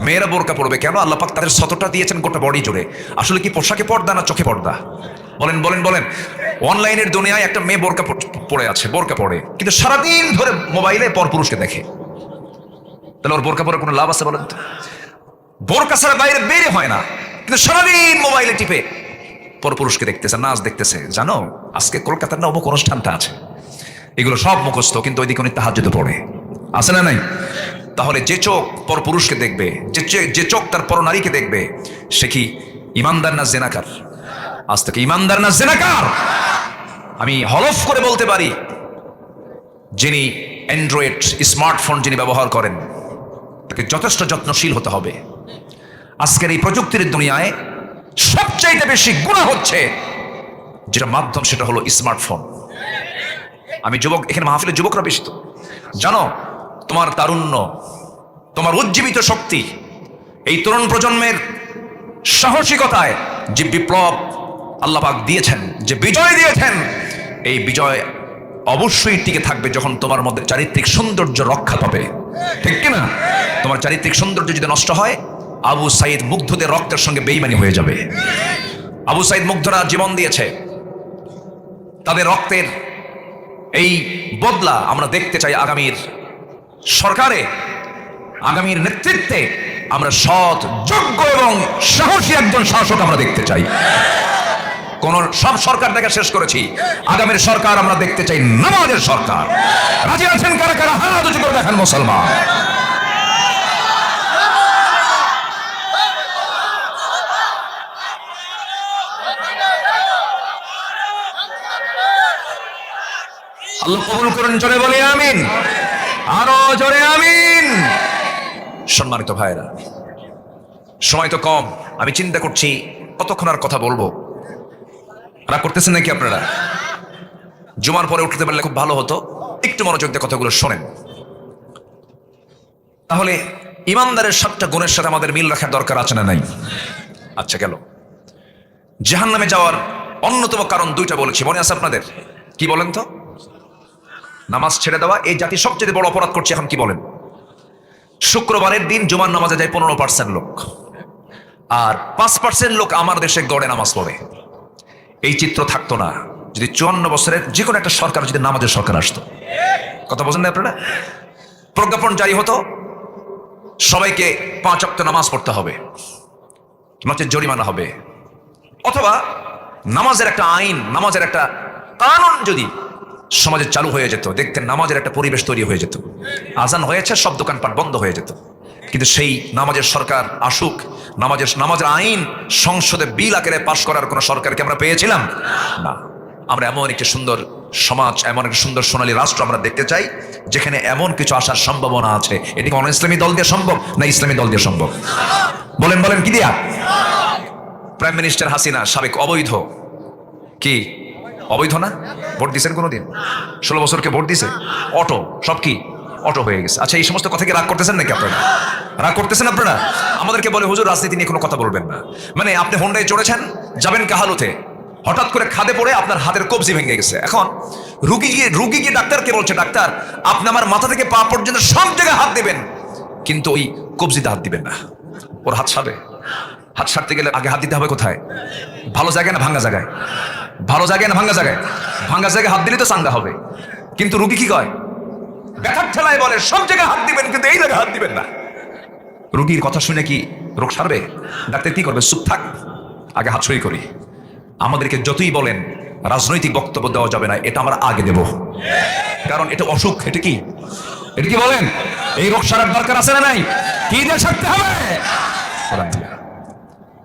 মেয়েরা বোরকা পড়বে কেন? আল্লাহ পাক তাদের সততা দিয়েছেন গোটা বডি জুড়ে। আসলে কি পোশাকে পর্দা না চোখে পর্দা? বলেন বলেন বলেন। অনলাইনের দুনিয়ায় একটা মেয়ে বোরকা পড়ে আছে, বোরকা পড়ে, কিন্তু সারাদিন ধরে মোবাইলে পরপুরুষকে দেখে। তাহলে ওর বোরকা পরে কোনো লাভ আছে? বলেন তো। বোরকা ছাড়া বাইরে বের হয় না, কিন্তু সারাদিন মোবাইলে টিপে পরপুরুষকে দেখতেছে, নাচ দেখতেছে। জানো আজকে কলকাতার না অমুক অনুষ্ঠানটা আছে, এগুলো সব মুখস্থ, কিন্তু ওইদিকে উনি তাহাজ্জুদে পড়ে। আছে না নাই? তাহলে যে চোখ পরপুরুষকে দেখবে, যে চোখ তার পরনারীকে দেখবে, সে কি ইমানদার না জেনাকার? আজ থেকে ইমানদার না জেনাকার? আমি হলফ করে বলতে পারি, যিনি অ্যান্ড্রয়েড স্মার্টফোন যিনি ব্যবহার করেন তাকে যথেষ্ট যত্নশীল হতে হবে। আজকের এই প্রযুক্তির দুনিয়ায় সবচাইতে বেশি গুনাহ হচ্ছে যেটা মাধ্যম, সেটা হলো স্মার্টফোন। আমি যুবক, এখানে মাহফিলের যুবকরা বেশি। তো জানো, তোমার তারুণ্য, তোমার উজ্জীবিত শক্তি, এই তরুণ প্রজন্মের সাহসিকতায় যে বিপ্লব আল্লাহ পাক দিয়েছেন, যে বিজয় দিয়েছেন, এই বিজয় অবশ্যই টিকে থাকবে যখন তোমার মধ্যে চারিত্রিক সৌন্দর্য রক্ষা পাবে। ঠিক কিনা? তোমার চারিত্রিক সৌন্দর্য যদি নষ্ট হয়, আবু সাইদ মুগ্ধদের রক্তের সঙ্গে বেঈমানি হয়ে যাবে। আবু সাইদ মুগ্ধরা জীবন দিয়েছে, তাদের রক্তের এই বদলা আমরা দেখতে চাই আগামীর সরকারে, আগামীর নেতৃত্বে। আমরা সৎ, যোগ্য এবং সাহসী একজন শাসক আমরা দেখতে চাই। কোন সব সরকার দেখা শেষ করেছি, আগামীর সরকার আমরা দেখতে চাই নামাজের সরকার। রাজি আছেন কারা কারা? হাত উঁচু করে দেখান মুসলমান। আল্লাহ কবুল করুন। জোরে বলি আমিন, আরো জোরে আমিন। সম্মানিত ভাইরা, সময় তো কম, আমি চিন্তা করছি কতক্ষণ আর কথা বলবো। রাগ করতেছেন নাকি আপনারা? জুমার পরে উঠতে পারলে খুব ভালো হতো। একটু মনোযোগ দিয়ে কথাগুলো শোনেন। তাহলে ইমানদারের 7টা গুণের সাথে আমাদের মিল রাখার দরকার আছে না নাই? আচ্ছা, গেল। জাহান্নামে যাওয়ার অন্যতম কারণ 2টা বলেছি, মনে আছে আপনাদের? কি বলেন তো? নামাজ ছেড়ে দেওয়া। এই জাতি সবচেয়ে বড় অপরাধ করছে এখন। কি বলেন? শুক্রবারের দিন জুমার নামাজে যায় 15% লোক, আর 5% লোক আমার দেশে গড়ে নামাজ পড়ে। এই চিত্র থাকতো না যদি 54 বছরের যে কোনো একটা সরকার যদি নামাজের সরকার আসতো, কথা বলছেন না আপনারা, প্রজ্ঞাপন জারি হতো সবাইকে 5 ওয়াক্ত নামাজ পড়তে হবে, নচেত জরিমানা হবে, অথবা নামাজের একটা আইন, নামাজের একটা কানুন যদি সমাজে চালু হয়ে যেত, দেখতেন নামাজের একটা পরিবেশ তৈরি হয়ে যেত। আজান হয়েছে, সব দোকানপাট বন্ধ হয়ে যেত। কিন্তু সেই নামাজের সরকার আসুক, নামাজের আইন সংসদে বিল আকারে পাশ করার কোন সরকারকে আমরা পেয়েছিলাম না। আমরা এমন একটি সুন্দর সমাজ, এমন একটি সুন্দর সোনালী রাষ্ট্র আমরা দেখতে চাই যেখানে এমন কিছু আসার সম্ভাবনা আছে। এটি কি ইসলামী দল দিয়ে সম্ভব না ইসলামী দল দিয়ে সম্ভব? বলেন বলেন, কি দিয়া? প্রাইম মিনিস্টার হাসিনা সাবেক অবৈধ, কি অবৈধ না? ভোট দিয়েছেন কোনোদিন? 16 বছরকে ভোট দিছে, অটো, সব কি অটো হয়ে গেছে। আচ্ছা, এই সমস্ত কথা কি রাগ করতেছেন নাকি আপনারা? রাগ করতেছেন আপনারা? আমাদেরকে বলে হুজুর রাজনীতি নিয়ে কোনো কথা বলবেন না। মানে আপনি হোন্ডায় চড়েছেন, যাবেন কাহালুতে, হঠাৎ করে খাদে পড়ে আপনার হাতের কবজি ভেঙে গেছে। এখন রুগী গিয়ে ডাক্তারকে বলছে, ডাক্তার আপনি আমার মাথা থেকে পা পর্যন্ত সব জায়গায় হাত দেবেন, কিন্তু ওই কবজিতে হাত দিবেন না। ওর হাত সাবে, হাত সারতে গেলে আগে হাত দিতে হবে কোথায়? ভালো জায়গায় না ভাঙ্গা জায়গায়? ভালো জায়গায় না ভাঙ্গা জায়গায়? ভাঙ্গা জায়গায় হাত দিলে তো চাঙ্গা হবে। কিন্তু রুগী কি কয়? ব্যথার ঠেলায় বলে সব জায়গায় হাত দিবেন, কিন্তু এই জায়গায় হাত দিবেন না। রুগীর কথা শুনে কি রোগ সারবে? ডাক্তার কি করবে? চুপ থাক, আগে হাত সই করি। আমাদেরকে যতই বলেন রাজনৈতিক বক্তব্য দেওয়া যাবে না, এটা আমরা আগে দেব, কারণ এটা অসুখ। এটা কি বলেন? এই রোগ সারার দরকার আছে না নাই? কি দিয়ে সারতে হবে?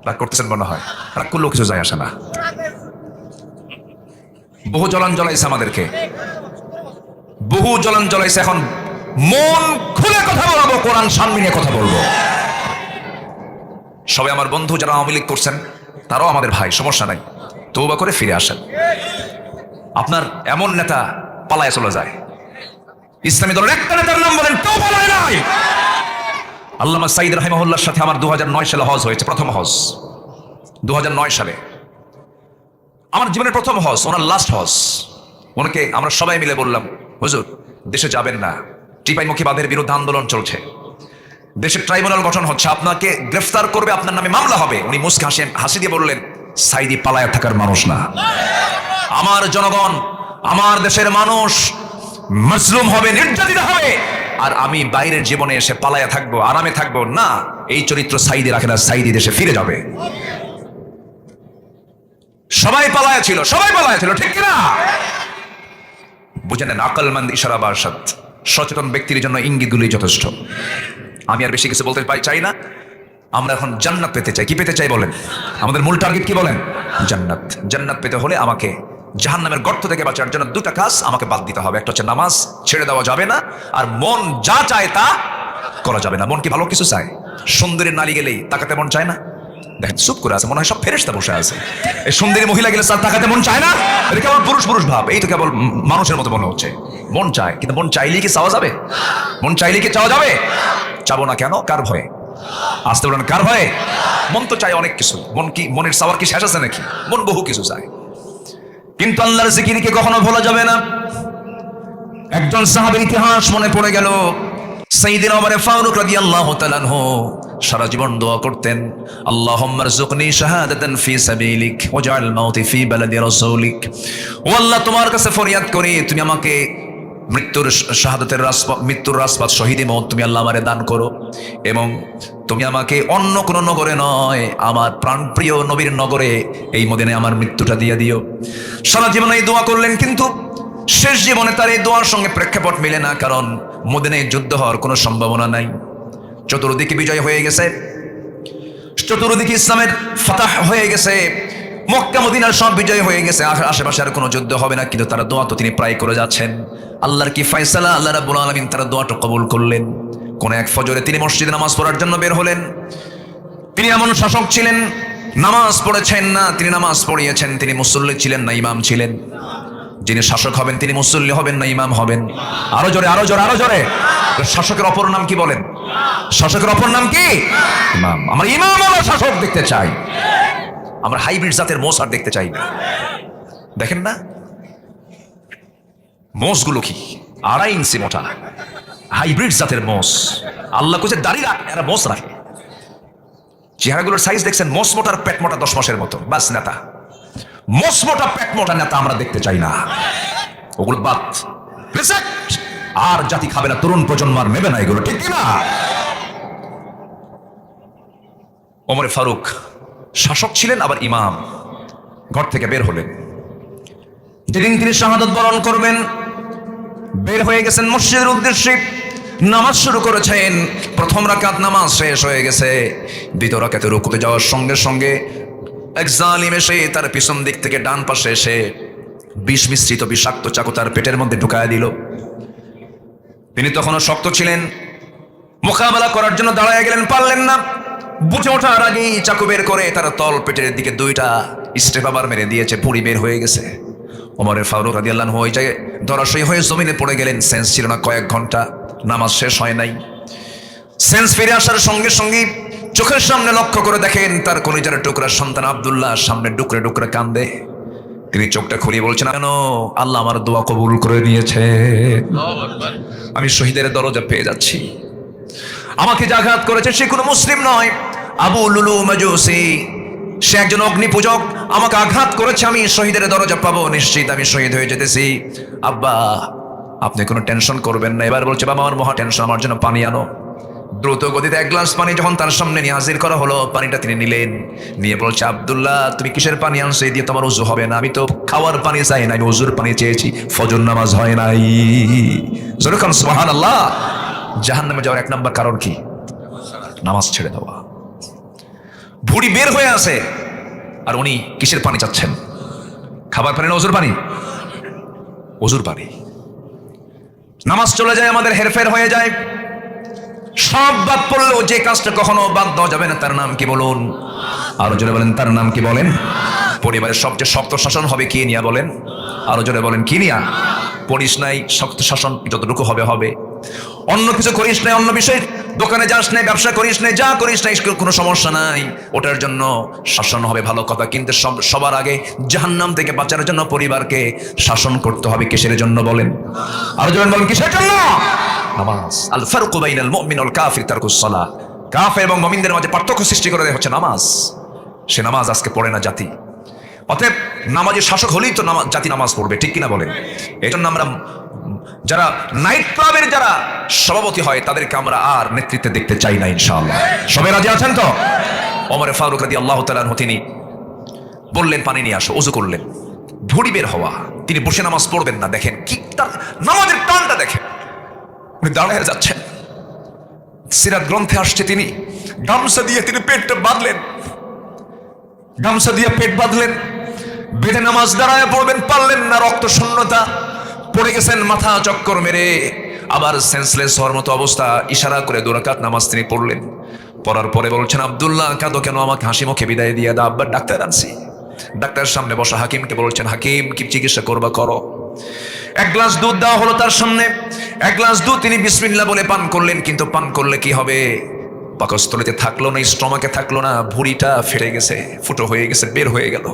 রাগ করতেছেন মনে হয়, রাগ করলেও কিছু যায় আসে না। বহু জ্বলান জ্বলাইছে আমাদেরকে, বহু জ্বলান জ্বলাইছে। এখন মন খুলে কথা বলবো, কোরআন সামনে নিয়ে কথা বলবো। সবাই আমার বন্ধু যারা আওয়ামী লীগ করছেন তারাও আমাদের ভাই, সমস্যা নাই, তওবা করে ফিরে আসেন। আপনার এমন নেতা পালায় চলে যায়, ইসলামী দলের একটা নেতার নাম বলেন, কেউ পালায় নাই। আল্লামা সাইদ রাহিমাহুল্লাহর সাথে আমার 2009 সালে হজ হয়েছে, প্রথম হজ 2009 সালে, আমার জীবনের প্রথম হজ, ওনার লাস্ট হজ। ওনাকে আমরা সবাই মিলে বললাম, হুজুর দেশে যাবেন না, টিপাইমুখী বাঁধের বিরুদ্ধে আন্দোলন চলছে, দেশের ট্রাইব্যুনাল গঠন হচ্ছে, আপনাকে গ্রেফতার করবে, আপনার নামে মামলা হবে। উনি মুস্কে হাসি দিয়ে বললেন, সাইদি পালায় থাকার মানুষ না। আমার জনগণ, আমার দেশের মানুষ মজলুম হবে, নির্যাতিত হবে, আর আমি বাইরের জীবনে এসে পালায়া থাকবো, আরামে থাকবো না। এই চরিত্র সাইদি রাখে না, সাইদি দেশে ফিরে যাবে। সবাই পালায়া ছিল, ঠিক কিনা? বুঝে নেন, আকলমন্দ ইশারা বারসাদ, সচেতন ব্যক্তির জন্য ইঙ্গিতগুলি যথেষ্ট। আমি আর বেশি কিছু বলতে চাই না। আমরা এখন জান্নাত পেতে চাই। কি পেতে চাই বলেন? আমাদের মূল টার্গেট কি বলেন? জান্নাত। জান্নাত পেতে হলে আমাকে জাহান্নামের গর্ত থেকে বাঁচার জন্য দুটা কাজ আমাকে বাদ দিতে হবে। একটা হচ্ছে নামাজ ছেড়ে দেওয়া যাবে না, আর মন যা চায় তা করা যাবে না। মন কি ভালো কিছু চায়? সুন্দরী নারী গেলেই তাকাতে মন চায় না? দেখেন চুপ করে আছে, মনে হয় সব ফেরেশতা বসে আছে। এই সুন্দরী মহিলা গেলে তাকাতে মন চায় না? এটা কেবল পুরুষ ভাব, এই তো কেবল মানুষের মতো মনে হচ্ছে। মন চায়, কিন্তু মন চাইলেই কি চাওয়া যাবে? মন চাইলেই কি চাওয়া যাবে? চাবো না কেন? কার ভয়ে? আসতে বলেন, কার ভয়ে? মন তো চায় অনেক কিছু। মনের চাওয়ার কি শেষ আছে নাকি? মন বহু কিছু চায়, কিন্তু আল্লাহর জিকিরকে কখনো ভোলা যাবে না। একজন সাহাবীর ইতিহাস মনে পড়ে গেল। সাইয়েদনা ওমর ফারুক রাদিয়াল্লাহু তাআলা আনহু সারা জীবন দোয়া করতেন, আল্লাহুম্মা রযুকনি শাহাদাতান ফি সাবিলিক ওয়াজআল মাউতি ফি বালাদি রাসূলিক। ও আল্লাহ, তোমার কাছে ফরিয়াদ করি, তুমি আমাকে মৃত্যুর রাসপাত শহীদে মওত তুমি আল্লাহ আমারে দান করো, এবং তুমি আমাকে অন্য কোনো নগরে নয়, আমার প্রাণপ্রিয় নবীর নগরে এই মদিনায় আমার মৃত্যুটা দিয়ে দিও। সারা জীবন এই দোয়া করলেন, কিন্তু শেষ জীবনে তার এই দোয়ার সঙ্গে প্রেক্ষাপট মিলে না, কারণ মদিনায় যুদ্ধ হওয়ার কোনো সম্ভাবনা নাই। চতুর্দিকে বিজয় হয়ে গেছে, চতুর্দিকে ইসলামের ফাতাহ হয়ে গেছে, মক্কা মদিনার সব বিজয় হয়ে গেছে, আশেপাশে আর কোনো যুদ্ধ হবে না। কিন্তু তারা দোয়া তো তিনি প্রায় করে যাচ্ছেন। আল্লাহর কি ফয়সালা, আল্লাহ রাব্বুল আলামিন তারা দোয়াটা কবুল করলেন। কোন এক ফজরে তিনি মসজিদে নামাজ পড়ার জন্য বের হলেন। তিনি এমন শাসক ছিলেন, নামাজ পড়েছেন না, তিনি নামাজ পড়িয়েছেন। তিনি মুসল্লি ছিলেন না ইমাম ছিলেন। যিনি শাসক হবেন তিনি মুসল্লি হবেন না ইমাম হবেন? আরো জোরে, আরো জোরে, আরো জোরে। শাসকের অপর নাম কি বলেন? শাসকের অপর নাম কি? ইমাম। আমরা ইমাম হলো শাসক দেখতে চাই, আমরা হাইব্রিড জাতের মোষ আর দেখতে চাই না। দেখেন না মোষগুলো কি 2.5 ইঞ্চি মোটা, হাইব্রিড জাতের মোষ। আল্লাহ কোচে দাড়ি রাখ, এরা মোষ রাখে। চেহারাগুলোর সাইজ দেখছেন, মোষ মোটার পেট মোটা 10 মাসের মতো, বাস নেতা। মসমোটা পেট মোটা নেতা আমরা দেখতে চাই না, ওগুলো বাদ। Respect! আর জাতি খাবে না, তরুণ প্রজন্ম আর নেবে না এগুলো, ঠিক না? ওমর ফারুক শাসক ছিলেন আবার ইমাম। ঘর থেকে বের হলেন, যেদিন তিনি শাহাদাত বরণ করবেন বের হয়ে গেছেন মসজিদের উদ্দেশ্যে, নামাজ শুরু করেছেন। প্রথম রাকাত নামাজ শেষ হয়ে গেছে, দ্বিতীয় রাকাতে রুকুতে যাওয়ার সঙ্গে সঙ্গে এক জালিম এসে তার পিছন দিক থেকে ডান পাশে এসে বিষ মিশ্রিত বিষাক্ত চাকু তার পেটের মধ্যে ঢুকায় দিল। তিনি তখনও শক্ত ছিলেন, মোকাবেলা করার জন্য দাঁড়ায় গেলেন, পারলেন না। বুঝে ওঠার আগেই চাকু বের করে তার তল পেটের দিকে 2টা স্টেপ আবার মেরে দিয়েছে, পুরি বের হয়ে গেছে। ওমরে ফারুক রাদিয়াল্লাহু আনহু ওই জায়গায় ধরাশয়ী হয়ে জমিনে পড়ে গেলেন। সেন্স ছিল না, কয়েক ঘন্টা নামাজ শেষ হয় নাই। সেন্স ফিরে আসার সঙ্গে সঙ্গে চোখের সামনে লক্ষ্য করে দেখেন তার কলিজার টুকরা সন্তান আব্দুল্লাহ সামনে ডুকরে ডুকরে কান্দে। তিনি চোখটা খুলিয়ে বলছেন, কেন? আল্লাহ আমার দোয়া কবুল করে নিয়েছে, আমি শহীদের দরজা পেয়ে যাচ্ছি। আমাকে যে আঘাত করেছে সে কোনো মুসলিম নয়, আবু লুলু মাজুসি, সে একজন অগ্নি পূজক। আমাকে আঘাত করেছে, আমি শহীদের দরজা পাবো, নিশ্চিত আমি শহীদ হয়ে যেতেছি। আব্বা আপনি কোনো টেনশন করবেন না। এবার বলছে, বাবা আমার মহা টেনশন, আমার জন্য পানি আনো। দ্রুত গতিতে 1 গ্লাস পানি যখন তার সামনে নিয়ে হাজির করা হলো, পানিটা তিনি নিলেন, নিয়ে বলছে, আব্দুল্লাহ তুমি কিসের পানি আনছো? এই দিয়ে তোমার ওযু হবে না। আমি তো খাওয়ার পানি চাই না, আমি ওযুর পানি চেয়েছি, ফজর নামাজ হয় নাই। যেরকম সুবহানাল্লাহ। জাহান্নামে যাওয়ার 1 নম্বর কারণ কি? নামাজ ছেড়ে দেওয়া। ভুঁড়ি বের হয়ে আসে, আর উনি কিসের পানি চাচ্ছেন? খাবার পানি না ওযুর পানি? ওযুর পানি। নামাজ চলে যায়, আমাদের হেরফের হয়ে যায়। সব বাদ পড়লেও যে কাজটা কখনো বাদ দেওয়া যাবে না, তার নাম কি বলুন? আরো জোরে বলেন, তার নাম কি বলেন? পরিবারের সবচেয়ে শক্ত শাসন হবে কি নিয়া বলেন? আরো জোরে বলেন, কি নিয়া? পড়িস নাই, শক্ত শাসন যতটুকু হবে হবে। অন্য কিছু করিস নাই, অন্য বিষয়, দোকানে যাস নাই, ব্যবসা করিস নাই, যা করিস নাই, কোনো সমস্যা নাই, ওটার জন্য শাসন হবে, ভালো কথা। কিন্তু সবার আগে জাহান্নাম থেকে বাঁচার জন্য পরিবারকে শাসন করতে হবে। কিসের জন্য বলেন? আরো জোরে বলেন, কিসের জন্য? নামাজ। আল ফারকু বাইনাল মুমিন ওয়াল কাফির তারকুস সালাহ। কাফের এবং মুমিনদের মাঝে পার্থক্য সৃষ্টি করে দেয় হচ্ছে নামাজ। সে নামাজ আজকে পড়ে না জাতি। অতএব নামাজের শাসক হলেই তো জাতি নামাজ পড়বে, ঠিক কিনা বলেন? এই জন্য আমরা যারা নাইট ক্লাবের যারা সভাপতি হয় তাদেরকে আমরা আর নেতৃত্বে দেখতে চাই না, ইনশাআল্লাহ। সবাই রাজি আছেন তো? ওমর ফারুক রাদিয়াল্লাহু তাআলা আনহু তিনি বললেন, পানি নিয়ে আসো। ওযু করলেন, ভুঁড়ি বের হওয়া। তিনি বসে নামাজ পড়বেন না, দেখেন কি তার নামাজের টানটা দেখেন। উনি দাঁড়ায় যাচ্ছেন, সিরাত গ্রন্থে আসছে তিনি গামছা দিয়ে তিনি পেটটা বাঁধলেন, গামছা দিয়ে পেট বাঁধলেন, বেঁধে নামাজ দাঁড়ায় পড়বেন, পারলেন না, রক্ত শূন্যতা, পড়ে গেছেন, মাথা চক্কর মেরে আবার সেন্সলেস হওয়ার মতো অবস্থা। ইশারা করে 2 রাকাত নামাজ তিনি পড়লেন। পড়ার পরে বলছেন, আব্দুল্লাহ কাঁদো কেন? আমাকে হাসি মুখে বিদায় দিয়ে দাও। আব্বা ডাক্তার আনছি। ডাক্তারের সামনে বসা হাকিমকে বলছেন, হাকিম কি চিকিৎসা করবা করো। 1 গ্লাস দুধ দেওয়া হলো তার সামনে। 1 গ্লাস দুধ তিনি বিসমিল্লাহ বলে পান করলেন, কিন্তু পান করলে কি হবে? পাকস্থলীতে থাকলো না, স্টমাকে থাকলো না, ভুঁড়িটা ফেটে গেছে, ফুটো হয়ে গেছে, বের হয়ে গেল।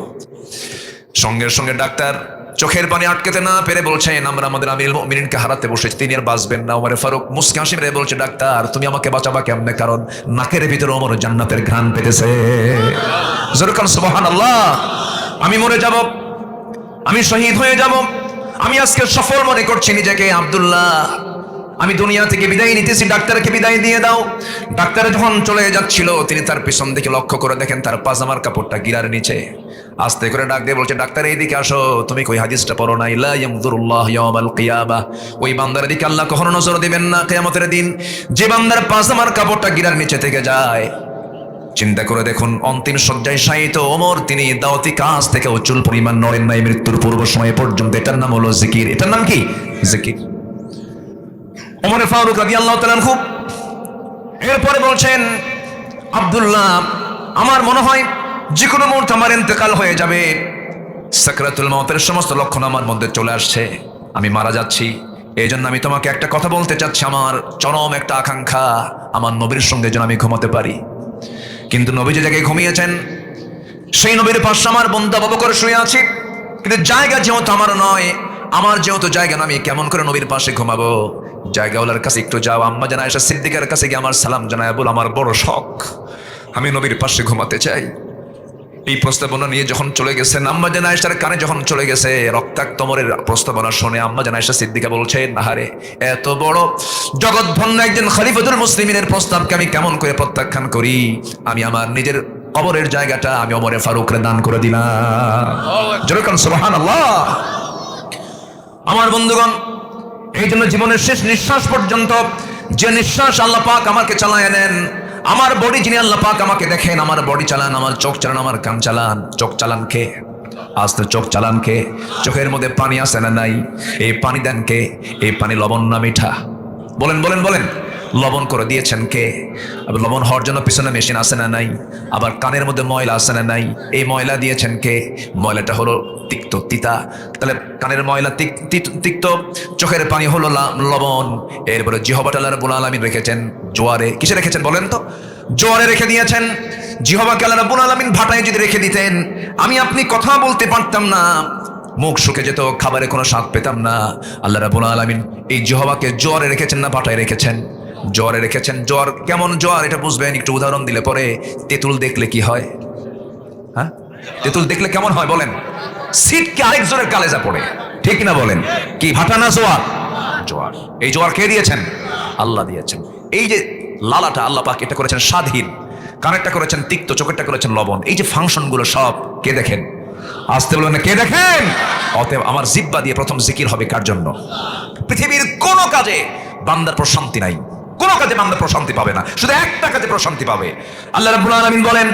সঙ্গে সঙ্গে ডাক্তার চোখের পানি আটকাতে না পেরে বলছেন, আমরা আমাদের আমিরুল মুমিনিনকে হারাতে বসেছি, তিনি আর বাঁচবেন না। ওমর ফারুক মুস্কি হাসি মেরে বলছে, ডাক্তার তুমি আমাকে বাঁচাবা কেমনে? কারণ নাকের ভিতরে ওমর জান্নাতের ঘ্রাণ পেতেছে। যেরকম সুবহানাল্লাহ। আমি মরে যাব, আমি শহীদ হয়ে যাব, আমি আজকে সফল মনে করছি নিজেকে। আব্দুল্লাহ আমি দুনিয়া থেকে বিদায় নিতেছি, ডাক্তারকে বিদায় দিয়ে দাও। ডাক্তার যখন চলে যাচ্ছিল, তিনি তার পিছন দিকে লক্ষ্য করে দেখেন তার পাজামার কাপড়টা গিরার নিচে। আস্তে করে ডাক দিয়ে বলছে, ডাক্তার এইদিকে আসো, তুমি কই হাদিসটা পড়ো না? লা ইয়ানজুরুল্লাহ ইয়াওমাল কিয়ামাহ, ওই বান্দার দিকে আল্লাহ কখনো নজর দিবেন না কিয়ামতের দিন যে বান্দার পাজামার কাপড়টা গিরার নিচে থেকে যায়। চিন্তা করে দেখুন, অন্তিম শয্যায় শায়িত ওমর, তিনি দাওয়াতি কাজ থেকে চুল পরিমাণ নড়েন নাই মৃত্যুর পূর্ব সময় পর্যন্ত। এটার নাম হলো জিকির। এটার নাম কি? জিকির। ওমর ফারুক রাদিয়াল্লাহু তাআলা আনহু এরপরে বলছেন, আব্দুল্লাহ আমার মনে হয় যে কোনো মুহূর্তে আমার ইন্তেকাল হয়ে যাবে, সাকরাতুল মউতের সমস্ত লক্ষণ আমার মধ্যে চলে আসছে, আমি মারা যাচ্ছি। এই জন্য আমি তোমাকে একটা কথা বলতে চাচ্ছি, আমার চরম একটা আকাঙ্ক্ষা, আমার নবীর সঙ্গে যেন আমি ঘুমাতে পারি। কিন্তু নবী যে জায়গায় ঘুমিয়েছেন সেই নবীর পাশে আমার বন্ধু আবু বকর শুয়ে আছি, কিন্তু জায়গা যেহেতু আমার নয়, আমার যেহেতু জায়গা না, আমি কেমন করে নবীর পাশে ঘুমাবো? জায়গাওয়ালার কাছে একটু যাও, আম্মা জান আয়েশা সিদ্দিকার কাছে গিয়ে আমার সালাম জানায় বল, আমার বড় শখ, আমি নবীর পাশে ঘুমাতে চাই। এই প্রস্তাবনা নিয়ে যখন চলে গেছেন আম্মা জান আয়েশার কানে যখন চলে গেছে, রক্তাক্ত ওমরের প্রস্তাবনা শুনে আম্মা জান আয়েশা সিদ্দিকা বলছেন, আহারে এত বড় জগৎধন্য একজন খলিফাতুল মুসলিমিনের প্রস্তাবকে আমি কেমন করে প্রত্যাখ্যান করি? আমি আমার নিজের কবরের জায়গাটা আমি ওমরে ফারুকরে দান করে দিলাম। যেরকম সুবহানাল্লাহ। আমার বন্ধুগণ, এই জন্য জীবনের শেষ নিঃশ্বাস পর্যন্ত যে নিঃশ্বাস আল্লাহ পাক আমাকে চালায় নেন, আমার বডি যিনি আল্লাহ পাক আমাকে দেখেন, আমার বডি চালান, আমার চোখ চালান, আমার কান চালান। চোখ চালান কে? আস্তে চোখ চালান কে? চোখের মধ্যে পানি আছে না নাই? এই পানি দেন কে? এই পানি লবণ না মিঠা? বলেন বলেন বলেন। লবণ করে দিয়েছেন কে? আবার লবণ হওয়ার জন্য পিছনে মেশিন আছে না নাই? আবার কানের মধ্যে ময়লা আছে না নাই? এই ময়লা দিয়েছেন কে? ময়লাটা হলো তিক্ত, তিতা। তাহলে কানের ময়লা তিক্ত, চোখের পানি হলো লবণ। এরপরে জিহ্বাটা আল্লাহ রাব্বুল আলামিন রেখেছেন জোয়ারে। কিসে রেখেছেন বলেন তো? জোয়ারে রেখে দিয়েছেন। জিহ্বাকে আল্লাহ রাব্বুল আলামিন ভাটায় যদি রেখে দিতেন, আমি আপনি কথা বলতে পারতাম না, মুখ শুকে যেত, খাবারে কোনো স্বাদ পেতাম না। আল্লাহ রাব্বুল আলামিন এই জিহ্বাকে জোয়ারে রেখেছেন না ভাটায় রেখেছেন? জোয়ারে রেখেছেন। জোয়ার কেমন জোয়ার এটা বুঝবেন, একটু উদাহরণ দিলে পরে। তেঁতুল দেখলে কি হয়? হ্যাঁ, তেঁতুল দেখলে কেমন হয় বলেন? সিটকে আরেকজনের কালেজা পড়ে, ঠিক না বলেন? কি ভাটা না জোয়ার? জোয়ার। এই জোয়ার কে দিয়েছেন? আল্লাহ দিয়েছেন। এই যে লালাটা আল্লাহ পাক এটা করেছেন স্বাধীন, কানেরটা করেছেন তিক্ত, চোখেরটা করেছেন লবণ। এই যে ফাংশনগুলো সব কে দেখেন? আসতে বলেন না, কে দেখেন? অতএব আমার জিহ্বা দিয়ে প্রথম জিকির হবে কার জন্য? পৃথিবীর কোন কাজে বান্দার প্রশান্তি নাই, কোন কাজে বান্দা প্রশান্তি পাবে না, শুধু একটা কাজে প্রশান্তি পাবে। আল্লাহ রাব্বুল আলামিন বলেন,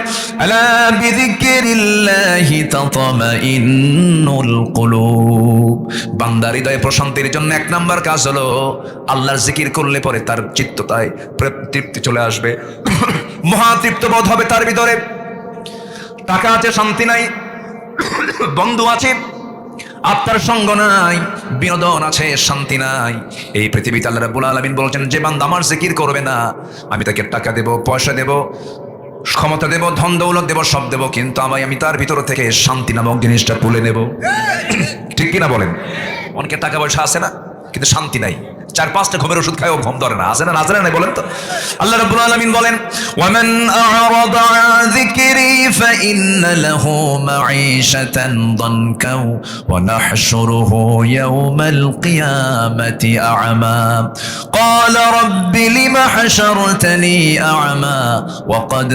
আলা বিযিকরিল্লাহি তাতমাইন্নুল কুলুব। বান্দার হৃদয়ে প্রশান্তির জন্য এক নাম্বার কাজ হলো আল্লাহর জিকির করলে পরে তার চিত্ততায় তৃপ্তি চলে আসবে, মহা তৃপ্ত বোধ হবে তার ভিতরে। টাকা আছে শান্তি নাই, বন্ধু আছে আত্মার সঙ্গ নাই, বিনোদন আছে শান্তি নাই। এই পৃথিবীতে আল্লাহ রাব্বুল আলামিন বলছেন, যে বান্দা আমার জিকির করবে না, আমি তাকে টাকা দেব, পয়সা দেব, ক্ষমতা দেব, ধন দৌলত দেব, সব দেব, কিন্তু আমি তার ভিতর থেকে শান্তি নামক জিনিসটা তুলে নেব। ঠিক কিনা বলেন? অনেকে টাকা পয়সা আছে না, কিন্তু শান্তি নাই। 4-5টা ঘুমের ওষুধ খায়ও ঘুম ধরে না। আছে না? আছে না? বলেন তো। আল্লাহ রাব্বুল আলামিন বলেন, ওয়ামান আ'রাদা আন যিকরি ফাইন্না লাহু মাঈশাতান দানকা ওয়া নাহশুরুহু ইয়াওমাল কিয়ামাতি আ'মা ক্বালা রাব্বি লিমা হাশারতানি আ'মা ওয়া ক্বাদ